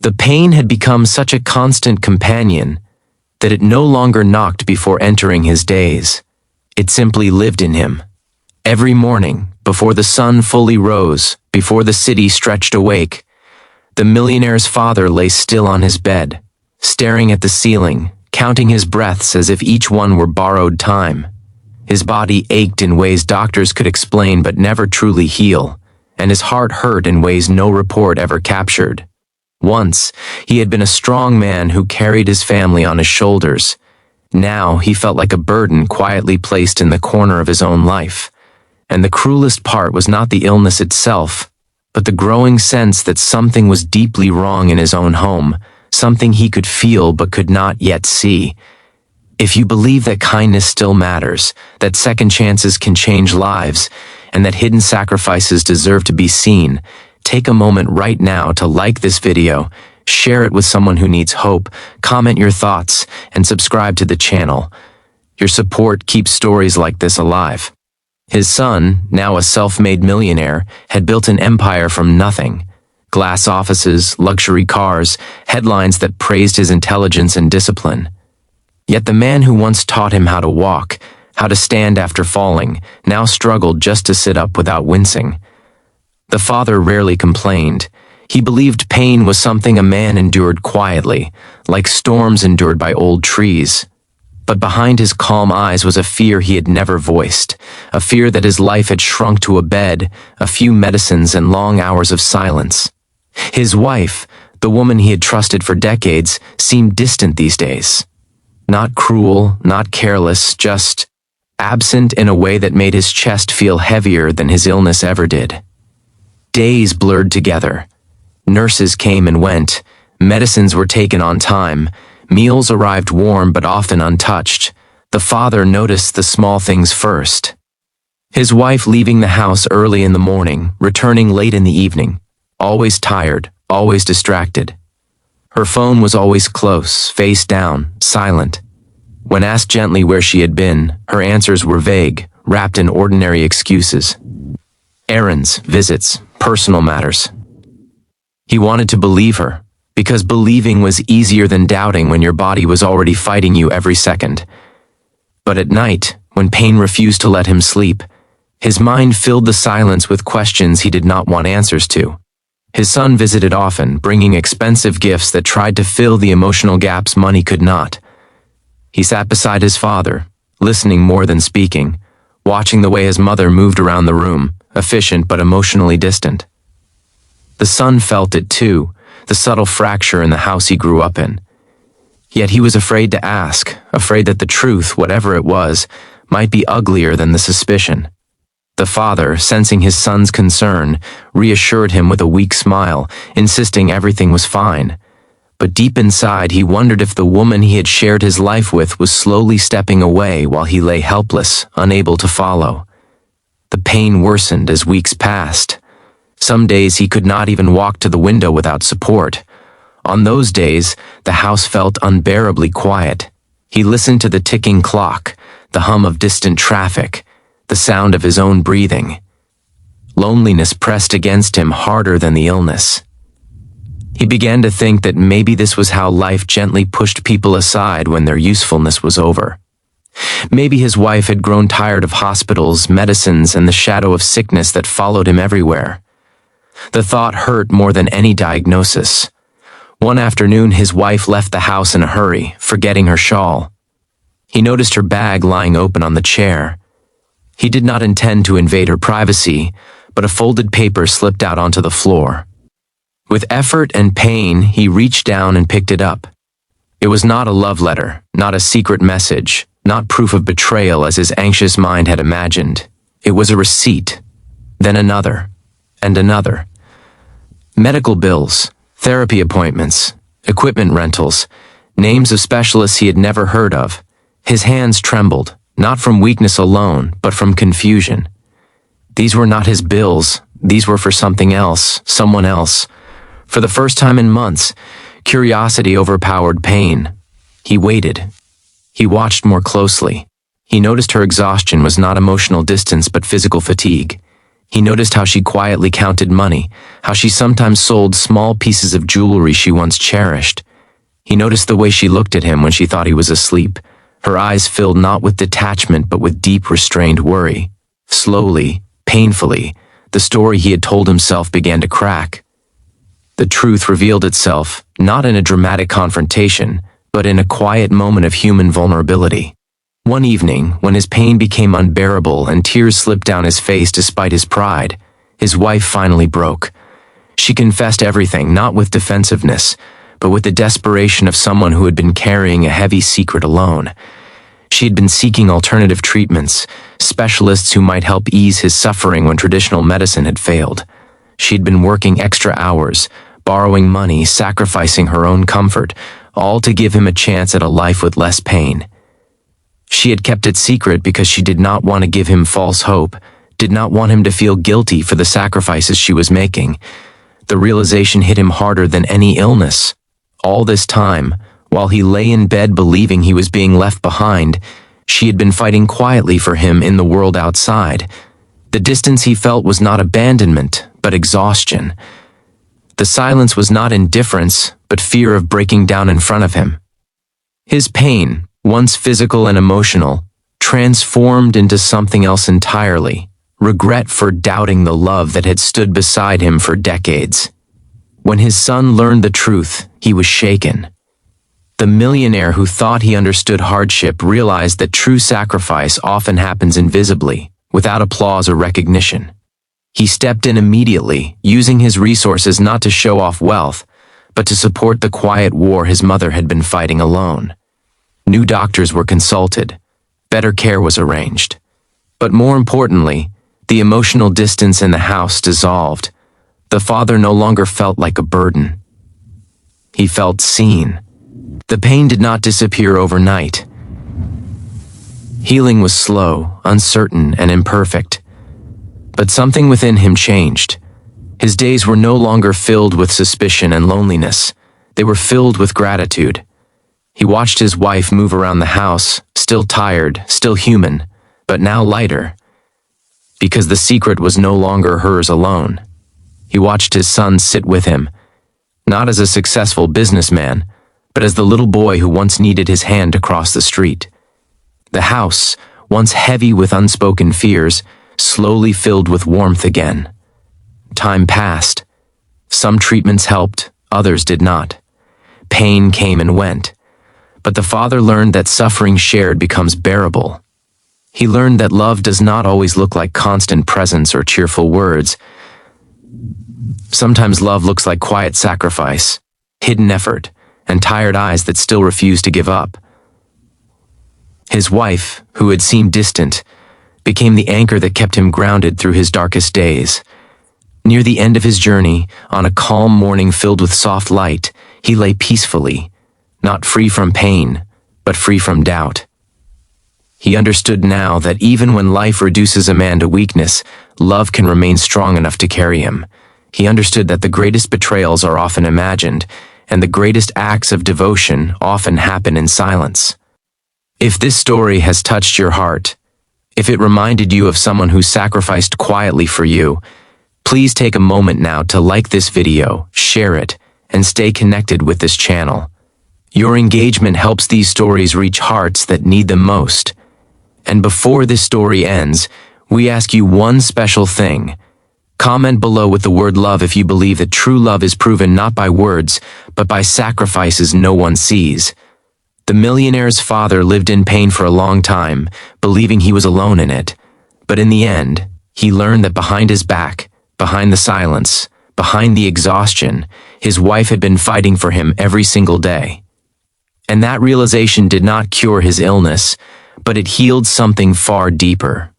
The pain had become such a constant companion that it no longer knocked before entering his days. It simply lived in him. Every morning, before the sun fully rose, before the city stretched awake, the millionaire's father lay still on his bed, staring at the ceiling, counting his breaths as if each one were borrowed time. His body ached in ways doctors could explain but never truly heal, and his heart hurt in ways no report ever captured. Once, he had been a strong man who carried his family on his shoulders. Now, he felt like a burden quietly placed in the corner of his own life. And the cruelest part was not the illness itself, but the growing sense that something was deeply wrong in his own home, something he could feel but could not yet see. If you believe that kindness still matters, that second chances can change lives, and that hidden sacrifices deserve to be seen, take a moment right now to like this video, share it with someone who needs hope, comment your thoughts, and subscribe to the channel. Your support keeps stories like this alive. His son, now a self-made millionaire, had built an empire from nothing. Glass offices, luxury cars, headlines that praised his intelligence and discipline. Yet the man who once taught him how to walk, how to stand after falling, now struggled just to sit up without wincing. The father rarely complained. He believed pain was something a man endured quietly, like storms endured by old trees. But behind his calm eyes was a fear he had never voiced, a fear that his life had shrunk to a bed, a few medicines, and long hours of silence. His wife, the woman he had trusted for decades, seemed distant these days. Not cruel, not careless, just absent in a way that made his chest feel heavier than his illness ever did. Days blurred together. Nurses came and went. Medicines were taken on time. Meals arrived warm but often untouched. The father noticed the small things first. His wife leaving the house early in the morning, returning late in the evening. Always tired, always distracted. Her phone was always close, face down, silent. When asked gently where she had been, her answers were vague, wrapped in ordinary excuses. Errands, visits, personal matters. He wanted to believe her, because believing was easier than doubting when your body was already fighting you every second. But at night, when pain refused to let him sleep, his mind filled the silence with questions he did not want answers to. His son visited often, bringing expensive gifts that tried to fill the emotional gaps money could not. He sat beside his father, listening more than speaking, watching the way his mother moved around the room, efficient but emotionally distant. The son felt it too, the subtle fracture in the house he grew up in. Yet he was afraid to ask, afraid that the truth, whatever it was, might be uglier than the suspicion. The father, sensing his son's concern, reassured him with a weak smile, insisting everything was fine. But deep inside, he wondered if the woman he had shared his life with was slowly stepping away while he lay helpless, unable to follow. The pain worsened as weeks passed. Some days he could not even walk to the window without support. On those days, the house felt unbearably quiet. He listened to the ticking clock, the hum of distant traffic, the sound of his own breathing. Loneliness pressed against him harder than the illness. He began to think that maybe this was how life gently pushed people aside when their usefulness was over. Maybe his wife had grown tired of hospitals, medicines, and the shadow of sickness that followed him everywhere. The thought hurt more than any diagnosis. One afternoon, his wife left the house in a hurry, forgetting her shawl. He noticed her bag lying open on the chair. He did not intend to invade her privacy, but a folded paper slipped out onto the floor. With effort and pain, he reached down and picked it up. It was not a love letter, not a secret message, not proof of betrayal as his anxious mind had imagined. It was a receipt, then another, and another. Medical bills, therapy appointments, equipment rentals, names of specialists he had never heard of. His hands trembled, not from weakness alone, but from confusion. These were not his bills, these were for something else, someone else. For the first time in months, curiosity overpowered pain. He waited. He watched more closely. He noticed her exhaustion was not emotional distance but physical fatigue. He noticed how she quietly counted money, how she sometimes sold small pieces of jewelry she once cherished. He noticed the way she looked at him when she thought he was asleep, her eyes filled not with detachment but with deep restrained worry. Slowly, painfully, the story he had told himself began to crack. The truth revealed itself, not in a dramatic confrontation, but in a quiet moment of human vulnerability. One evening, when his pain became unbearable and tears slipped down his face despite his pride, his wife finally broke. She confessed everything, not with defensiveness, but with the desperation of someone who had been carrying a heavy secret alone. She had been seeking alternative treatments, specialists who might help ease his suffering when traditional medicine had failed. She had been working extra hours, borrowing money, sacrificing her own comfort, all to give him a chance at a life with less pain. She had kept it secret because she did not want to give him false hope, did not want him to feel guilty for the sacrifices she was making. The realization hit him harder than any illness. All this time, while he lay in bed believing he was being left behind, she had been fighting quietly for him in the world outside. The distance he felt was not abandonment, but exhaustion. The silence was not indifference, but fear of breaking down in front of him. His pain, once physical and emotional, transformed into something else entirely, regret for doubting the love that had stood beside him for decades. When his son learned the truth, he was shaken. The millionaire who thought he understood hardship realized that true sacrifice often happens invisibly, without applause or recognition. He stepped in immediately, using his resources not to show off wealth, but to support the quiet war his mother had been fighting alone. New doctors were consulted, better care was arranged. But more importantly, the emotional distance in the house dissolved. The father no longer felt like a burden. He felt seen. The pain did not disappear overnight. Healing was slow, uncertain, and imperfect. But something within him changed. His days were no longer filled with suspicion and loneliness. They were filled with gratitude. He watched his wife move around the house, still tired, still human, but now lighter. Because the secret was no longer hers alone. He watched his son sit with him, not as a successful businessman, but as the little boy who once needed his hand to cross the street. The house, once heavy with unspoken fears, slowly filled with warmth again. Time passed. Some treatments helped, others did not. Pain came and went. But the father learned that suffering shared becomes bearable. He learned that love does not always look like constant presence or cheerful words. Sometimes love looks like quiet sacrifice, hidden effort, and tired eyes that still refuse to give up. His wife, who had seemed distant, became the anchor that kept him grounded through his darkest days. Near the end of his journey, on a calm morning filled with soft light, he lay peacefully, not free from pain, but free from doubt. He understood now that even when life reduces a man to weakness, love can remain strong enough to carry him. He understood that the greatest betrayals are often imagined, and the greatest acts of devotion often happen in silence. If this story has touched your heart, if it reminded you of someone who sacrificed quietly for you, please take a moment now to like this video, share it, and stay connected with this channel. Your engagement helps these stories reach hearts that need them most. And before this story ends, we ask you one special thing. Comment below with the word love if you believe that true love is proven not by words, but by sacrifices no one sees. The millionaire's father lived in pain for a long time, believing he was alone in it. But in the end, he learned that behind his back, behind the silence, behind the exhaustion, his wife had been fighting for him every single day. And that realization did not cure his illness, but it healed something far deeper.